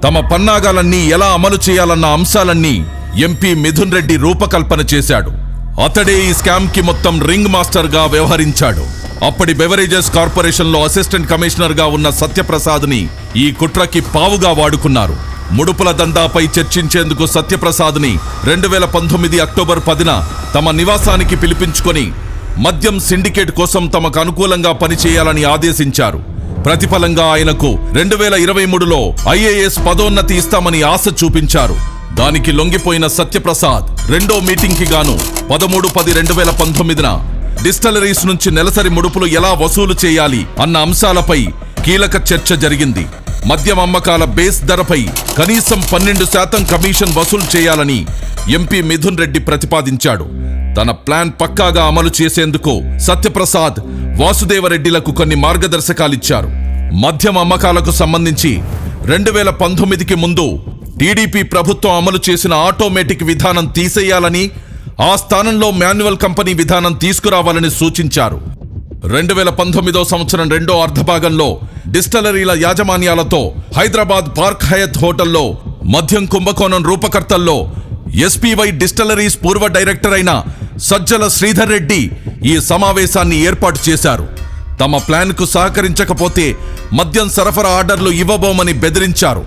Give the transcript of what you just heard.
తమ పన్నాగాలన్నీ ఎలా అమలు చేయాలన్న అంశాలన్నీ ఎంపీ మిథున్ రెడ్డి రూపకల్పన చేశాడు. అతడే ఈ స్కామ్ కి మొత్తం రింగ్ మాస్టర్ గా వ్యవహరించాడు. అప్పటి బెవరేజెస్ కార్పొరేషన్ లో అసిస్టెంట్ కమిషనర్ గా ఉన్న సత్యప్రసాద్ ని ఈ కుట్రకి పావుగా వాడుకున్నారు. ముడుపుల దందాపై చర్చించేందుకు సత్యప్రసాద్ ని 2019 అక్టోబర్ 10న తమ నివాసానికి పిలిపించుకొని మద్యం సిండికేట్ కోసం తమకు అనుకూలంగా పనిచేయాలని ఆదేశించారు. ప్రతిఫలంగా ఆయనకు 2023లో IAS పదోన్నతి ఇస్తామని ఆశ చూపించారు. దానికి లొంగిపోయిన సత్యప్రసాద్ రెండో మీటింగ్ కి గాను 13/10/2019న డిస్టిలరీస్ నుంచి నెలసరి ముడుపులు ఎలా వసూలు చేయాలి అన్న అంశాలపై కీలక చర్చ జరిగింది. మద్యం అమ్మకాల బేస్ ధరపై కనీసం 12% కమిషన్ వసూలు చేయాలని ఎంపీ మిథున్ రెడ్డి ప్రతిపాదించాడు. తన ప్లాన్ పక్కాగా అమలు చేసేందుకు సత్యప్రసాద్, వాసుదేవరెడ్డిలకు కొన్ని మార్గదర్శకాలిచ్చారు. మద్యం అమ్మకాలకు సంబంధించి 2019కి ముందు టీడీపీ ప్రభుత్వం అమలు చేసిన ఆటోమేటిక్ విధానం తీసేయాలని, ఆ స్థానంలో మాన్యువల్ కంపెనీ విధానం తీసుకురావాలని సూచించారు. 2019 సంవత్సరం రెండో అర్ధభాగంలో డిస్టిలరీల యాజమాన్యాలతో హైదరాబాద్ పార్క్ హయత్ హోటల్లో మద్యం కుంభకోణం రూపకర్తల్లో SPY డిస్టిలరీస్ పూర్వ డైరెక్టర్ అయిన సజ్జల శ్రీధర్ రెడ్డి ఈ సమావేశాన్ని ఏర్పాటు చేశారు. తమ ప్లాన్ కు సహకరించకపోతే మద్యం సరఫరా ఆర్డర్లు ఇవ్వబోమని బెదిరించారు.